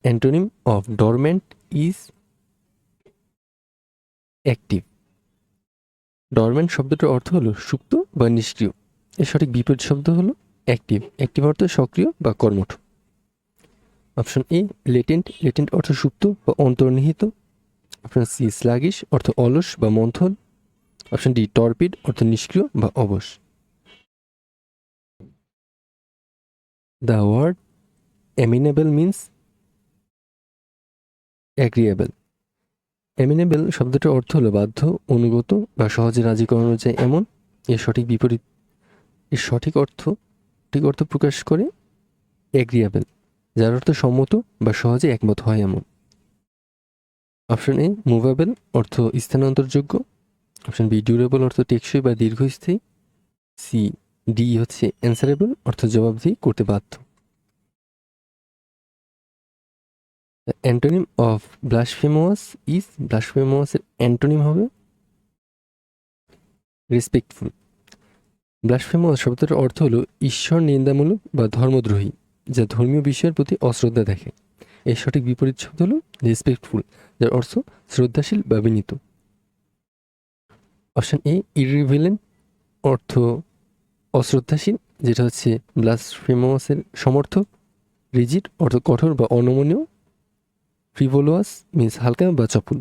Antonym of dormant is active. Dormant শব্দটার অর্থ হলো সুপ্ত বা নিষ্ক্রিয়। এর সঠিক বিপরীত শব্দ হলো অ্যাক্টিভ। অ্যাক্টিভ অর্থ সক্রিয় বা কর্মঠ। Option A latent. লেটেন্ট অর্থ সুপ্ত বা অন্তর্নিহিত। অপশন সি স্লাগিশ অর্থ অলস বা মন্থন। অপশন ডি টর্পিড অর্থ নিষ্ক্রিয় বা অবশ। The word amenable means agreeable. Amenable শব্দটার অর্থ হলো বাধ্য, অনুগত বা সহজে রাজি করানো যায় এমন। এর সঠিক অর্থ প্রকাশ করে অ্যাগ্রিয়েবল, যার অর্থ সম্মত বা সহজে একমত হয় এমন। অপশন এ মুভেবল অর্থ স্থানান্তরযোগ্য। অপশন বি ডিউরেবল অর্থ টেকসই বা দীর্ঘস্থায়ী। সি ডি হচ্ছে অ্যান্সারেবল অর্থ জবাবদিহি করতে বাধ্য। Antonym of blasphemous is, ব্লাসফেমাসের antonym হবে রেসপেক্টফুল। ব্লাসফেমাস শব্দটার অর্থ হলো ঈশ্বর নিন্দামূলক বা ধর্মদ্রোহী, যা ধর্মীয় বিষয়ের প্রতি অশ্রদ্ধা দেখে। এর সঠিক বিপরীত শব্দ হলো রেসপেক্টফুল, যার অর্থ শ্রদ্ধাশীল বা বিনীত। অপশন এ ইররিভেলেন্ট অর্থ অশ্রদ্ধাশীল, যেটা হচ্ছে ব্লাসফেমাসের সমর্থক। রিজিড অর্থ কঠোর বা অনমনীয়। ফ্রিভোলোয়াস মিন্স হালকা বা চপল।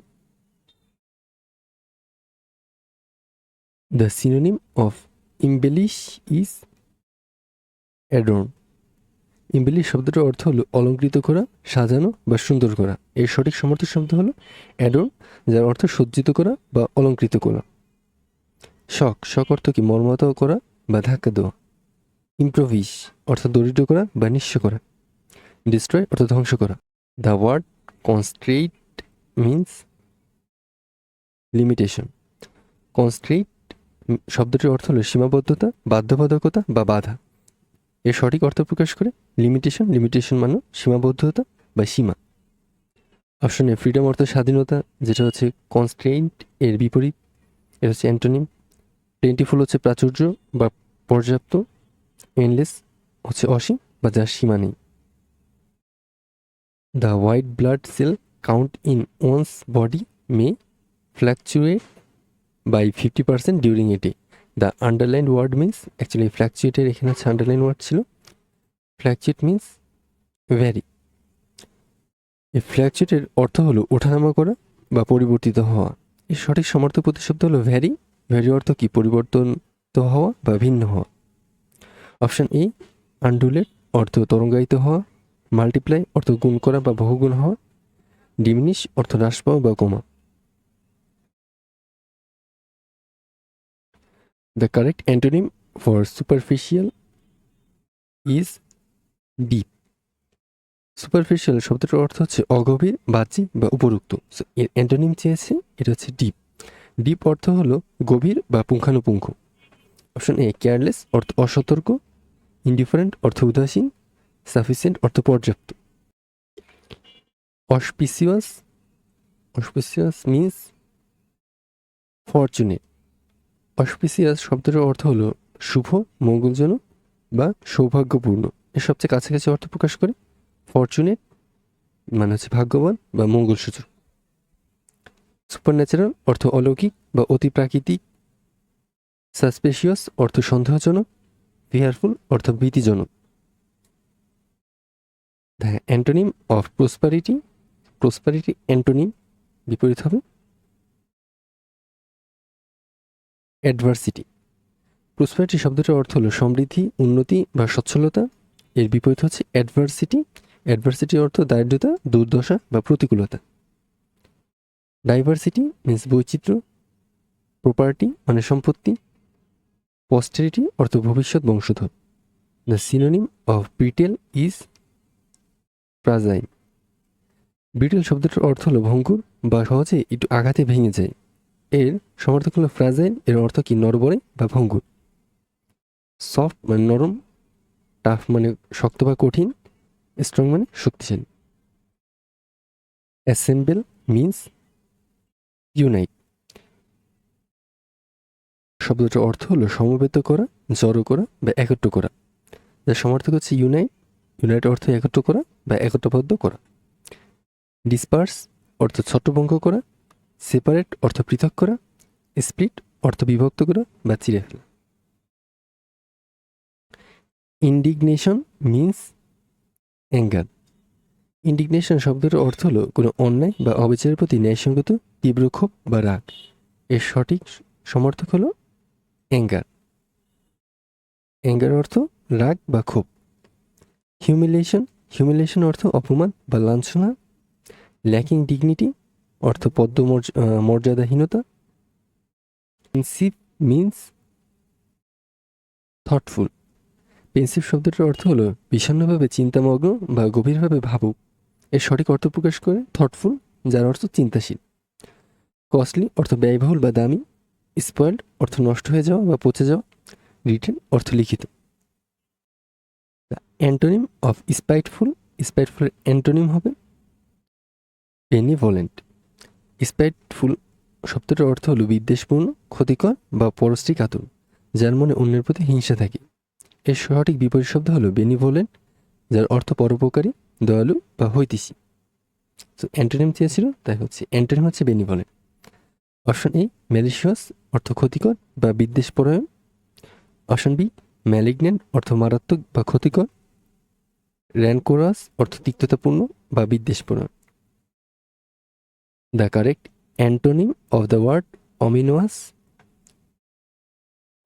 The synonym of embellish is adorn. Embellish শব্দটার অর্থ হলো অলঙ্কৃত করা, সাজানো বা সুন্দর করা। এর সঠিক সমর্থক শব্দ হলো অ্যাডর্ন, যার অর্থ সজ্জিত করা বা অলঙ্কৃত করা। শক অর্থ কি মর্মাহত করা বা ধাক্কা দেওয়া। ইম্প্রোভিস অর্থ দরিদ্র করা বা নিঃস্ব করা। ডিস্ট্রয় অর্থ ধ্বংস করা। The word constraint means limitation. Constraint শব্দটির অর্থ হলো সীমাবদ্ধতা, বাধ্যবাধকতা বা বাধা। এর সঠিক অর্থ প্রকাশ করে লিমিটেশন। লিমিটেশন মানে সীমাবদ্ধতা বা সীমা। অপশন এ ফ্রিডম অর্থ স্বাধীনতা, যেটা হচ্ছে কনস্ট্রেইন্ট এর বিপরীত। এটা হচ্ছে অ্যান্টোনিম। প্লেন্টিফুল হচ্ছে প্রাচুর্য বা পর্যাপ্ত। এন্ডলেস হচ্ছে অসীম বা যার সীমা নেই। The white blood cell count in one's body may fluctuate by 50% during a day. The underline word means, actually ফ্ল্যাকচুয়েটের এখানে হচ্ছে আন্ডারলাইন ওয়ার্ড ছিল। Fluctuate means vary. এই ফ্ল্যাকচুয়েটের অর্থ হলো ওঠানামা করা বা পরিবর্তিত হওয়া। এর সঠিক সমার্থক প্রতিশব্দ হলো ভ্যারি। ভ্যারি অর্থ কি পরিবর্তিত হওয়া বা ভিন্ন হওয়া। অপশন এ আন্ডুলেট অর্থ তরঙ্গায়িত হওয়া। মাল্টিপ্লাই অর্থ গুণ করা বা বহুগুণ হওয়া। ডিমিনিশ অর্থ হ্রাস পাওয়া বা কমা। The correct antonym for superficial is deep. Superficial শব্দটার অর্থ হচ্ছে অগভীর, বাহ্যিক বা উপরুক্ত। এর অ্যান্টোনিম চেয়েছে, এটা হচ্ছে ডিপ। ডিপ অর্থ হলো গভীর বা পুঙ্খানুপুঙ্খ। অপশন এ কেয়ারলেস অর্থ অসতর্ক। ইনডিফারেন্ট অর্থ উদাসীন। সাফিসিয়েন্ট অর্থ পর্যাপ্ত। Auspicious means fortunate. অসপিসিয়াস শব্দটার অর্থ হলো শুভ, মঙ্গলজনক বা সৌভাগ্যপূর্ণ। এর সবচেয়ে কাছাকাছি অর্থ প্রকাশ করে ফরচুনেট মানে হচ্ছে ভাগ্যবান বা মঙ্গলসূচক। সুপারন্যাচারাল অর্থ অলৌকিক বা অতি প্রাকৃতিক। সাসপেশিয়াস অর্থ সন্দেহজনক। ফিয়ারফুল অর্থ ভীতিজনক। The antonym of prosperity, prosperity antonym বিপরীত হবে অ্যাডভার্সিটি। প্রসপারিটি শব্দটার অর্থ হলো সমৃদ্ধি, উন্নতি বা সচ্ছলতা। এর বিপরীত হচ্ছে অ্যাডভার্সিটি। অ্যাডভার্সিটির অর্থ দারিদ্রতা, দুর্দশা বা প্রতিকূলতা। ডাইভার্সিটি মিন্স বৈচিত্র্য। প্রপার্টি মানে সম্পত্তি। পস্টেরিটি অর্থ ভবিষ্যৎ বংশধর। The synonym of brittle is fragile. Brittle শব্দটার অর্থ হলো ভঙ্গুর বা সহজে একটু আঘাতে ভেঙে যায়। এর সমার্থক হলো ফ্রাজাইল। এর অর্থ কি নড়বড়ে বা ভঙ্গুর। সফট মানে নরম। টাফ মানে শক্ত বা কঠিন। স্ট্রং মানে শক্তিশালী। Assemble means unite. শব্দটার অর্থ হলো সমবেত করা, জড়ো করা বা একত্র করা। যার সমার্থক হচ্ছে ইউনাইট। ইউনাইট অর্থ একত্র করা বা একত্রবদ্ধ করা। ডিসপার্স অর্থ ছত্রভঙ্গ করা, সেপারেট অর্থ পৃথক করা, স্প্লিট অর্থ বিভক্ত করা বা চিরে ফেলা। ইন্ডিগনেশন মিন্স অ্যাঙ্গার। ইন্ডিগনেশন শব্দের অর্থ হলো কোনো অন্যায় বা অবিচারের প্রতি ন্যায়সঙ্গত তীব্র ক্ষোভ বা রাগ। এর সঠিক সমর্থক হলো অ্যাঙ্গার। অ্যাঙ্গার অর্থ রাগ বা ক্ষোভ। হিউমিলেশন অর্থ অপমান বা লাঞ্ছনা। ল্যাকিং ডিগনিটি অর্থ মর্যাদাহীনতা। Pensive means thoughtful. পেন্সিভ শব্দটার অর্থ হলো বিষণ্ণভাবে চিন্তামগ্ন বা গভীরভাবে ভাবুক। এর সঠিক অর্থ প্রকাশ করে থটফুল, যার অর্থ চিন্তাশীল। কস্টলি অর্থ ব্যয়বহুল বা দামি। স্পয়েলড অর্থ নষ্ট হয়ে যাওয়া বা পচে যাওয়া। রিটেন অর্থ লিখিত। অ্যান্টোনিম অফ স্পাইটফুলের অ্যান্টোনিম হবে বেনিভোলেন্ট। স্পাইটফুল শব্দটার অর্থ হলো বিদ্বেষপূর্ণ, ক্ষতিকর বা পরশ্রীকাতর, যার মনে অন্যের প্রতি হিংসা থাকে। এর সঠিক বিপরীত শব্দ হলো বেনিভোলেন্ট, যার অর্থ পরোপকারী, দয়ালু বা হৈতিসী। তো অ্যান্টোনিম চেয়েছিল, তাই হচ্ছে অ্যান্টোনিম হচ্ছে বেনিভোলেন্ট। অপশন এ ম্যালিশিয়াস অর্থ ক্ষতিকর বা বিদ্বেষপরায়ণ। অপশন বি ম্যালিগন্যান্ট অর্থ মারাত্মক বা ক্ষতিকর। র্যানকোরাস অর্থ তিক্ততাপূর্ণ বা বিদ্বেষপরায়ণ। The correct antonym of the word ominous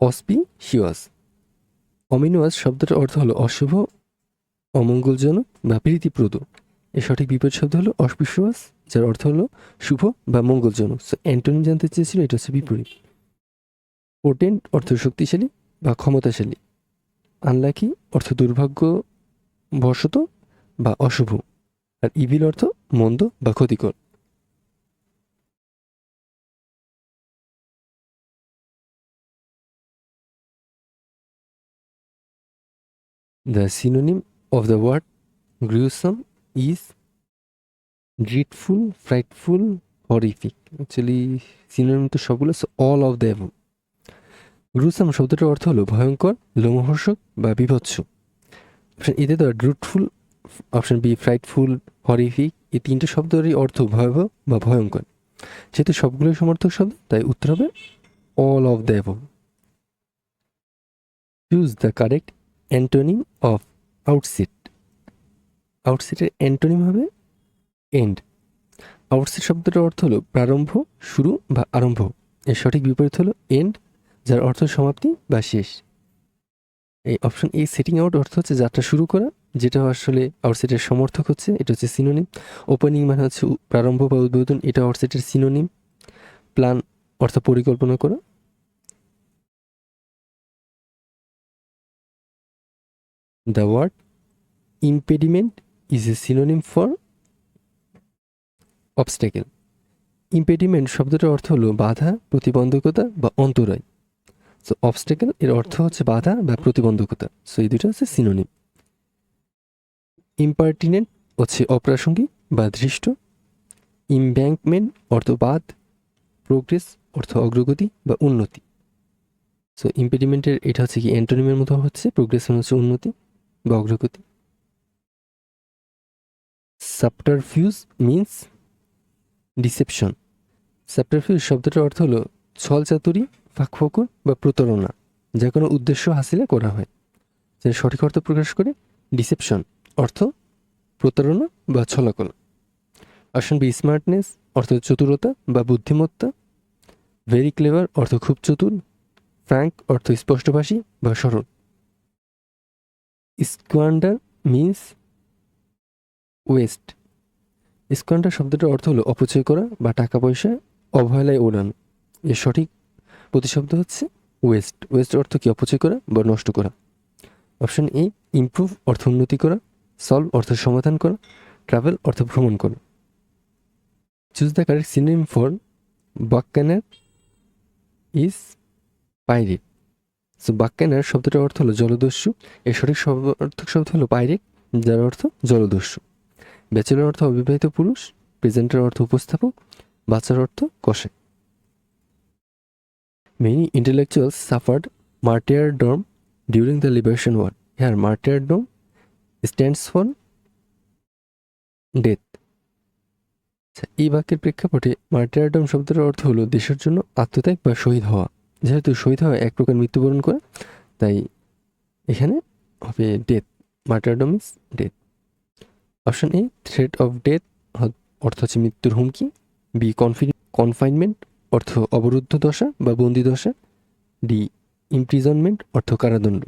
auspicious. Ominous শব্দটার অর্থ হলো অশুভ, অমঙ্গলজনক বা প্রীতিপ্রদ। এর সঠিক বিপরীত শব্দ হলো অসপিশিয়াস, যার অর্থ হলো শুভ বা মঙ্গলজনক। সো অ্যান্টোনিম জানতে চেয়েছিল, এটা হচ্ছে বিপরীত। পোটেন্ট অর্থ শক্তিশালী বা ক্ষমতাশালী। আনলাকি অর্থ দুর্ভাগ্যবশত বা অশুভ। আর ইভিল অর্থ মন্দ বা ক্ষতিকর। The synonym of the word gruesome is dreadful, frightful, horrific. Actually, synonym তো সবগুলো, all of the above. Gruesome শব্দটার অর্থ হলো ভয়ঙ্কর, লোমহর্ষক বা বিভৎস। অপশন এতে তো ড্রুটফুল, অপশন বি ফ্রাইটফুল, হরিফিক, এই তিনটে শব্দেরই অর্থ ভয়াবহ বা ভয়ঙ্কর। যেহেতু সবগুলোই সমর্থক শব্দ, তাই উত্তর হবে all of the above. Choose the correct antonym of outset. আউটসেটের অ্যান্টোনিম হবে এন্ড। আউটসেট শব্দটার অর্থ হলো প্রারম্ভ, শুরু বা আরম্ভ। এর সঠিক বিপরীত হলো এন্ড, যার অর্থ সমাপ্তি বা শেষ। এই অপশন এ সেটিং আউট অর্থ হচ্ছে যাত্রা শুরু করা, যেটা আসলে আউটসেটের সমর্থক হচ্ছে, এটা হচ্ছে সিনোনিম। ওপেনিং মানে হচ্ছে প্রারম্ভ বা উদ্বোধন, এটা আউটসেটের সিনোনিম। প্ল্যান অর্থ পরিকল্পনা করা। The word impediment is a synonym for obstacle. Impediment শব্দটার অর্থ হলো বাধা, প্রতিবন্ধকতা বা অন্তরায়। সো অবস্ট্যাকেল এর অর্থ হচ্ছে বাধা বা প্রতিবন্ধকতা। সো এই দুটো হচ্ছে সিনোনিম। ইম্পার্টিনেন্ট হচ্ছে অপ্রাসঙ্গিক বা ধৃষ্ট। ইমব্যাঙ্কমেন্ট অর্থ বাঁধ। প্রোগ্রেস অর্থ অগ্রগতি বা উন্নতি। সো ইম্পেডিমেন্টের এটা হচ্ছে কি অ্যান্টোনিমের মতো হচ্ছে, প্রোগ্রেস হচ্ছে উন্নতি বা অগ্রগতি। সাবটারফিউজ মিন্স ডিসেপশন। সাবটারফিউজ শব্দটার অর্থ হলো ছলচাতুরি, ফাঁকফোকর বা প্রতারণা, যা কোনো উদ্দেশ্য হাসিলে করা হয়। যেটা সঠিক অর্থ প্রকাশ করে ডিসেপশন অর্থ প্রতারণা বা ছলাকল। অপশন বি স্মার্টনেস অর্থ চতুরতা বা বুদ্ধিমত্তা। ভেরি ক্লেভার অর্থ খুব চতুর। ফ্র্যাঙ্ক অর্থ স্পষ্টভাষী বা সরল। স্কোয়ান্ডার মিন্স ওয়েস্ট। স্কোয়ান্ডার শব্দটার অর্থ হলো অপচয় করা বা টাকা পয়সা অবহেলায় ওড়ানো। এর সঠিক প্রতিশব্দ হচ্ছে ওয়েস্ট। ওয়েস্ট অর্থ কি অপচয় করা বা নষ্ট করা। অপশন এ ইমপ্রুভ অর্থ উন্নতি করা। সলভ অর্থ সমাধান করা। ট্রাভেল অর্থ ভ্রমণ করা। Choose the correct synonym for buccaneer is pirate. So buccaneer শব্দটার অর্থ হলো জলদস্যু। এর সঠিক অর্থক শব্দ হলো পাইরেট, যার অর্থ জলদস্যু। ব্যাচেলর অর্থ অবিবাহিত পুরুষ। প্রেজেন্টার অর্থ উপস্থাপক। বাচ্চার অর্থ কষে। Many intellectuals suffered martyrdom during the Liberation War. Here, martyrdom stands for death. আচ্ছা, এই বাক্যের প্রেক্ষাপটে মার্টারডম শব্দের অর্থ হলো দেশের জন্য আত্মত্যাগ বা শহীদ হওয়া। যেহেতু শহীদ হওয়া এক প্রকার মৃত্যুবরণ করে, তাই এখানে হবে death. Martyrdom is death. Option A threat of death অর্থ হচ্ছে মৃত্যুর হুমকি। বি কনফাইনমেন্ট অর্থ অবরুদ্ধ দশা বা বন্দি দশা। ডি ইমপ্রিজনমেন্ট অর্থ কারাদণ্ড।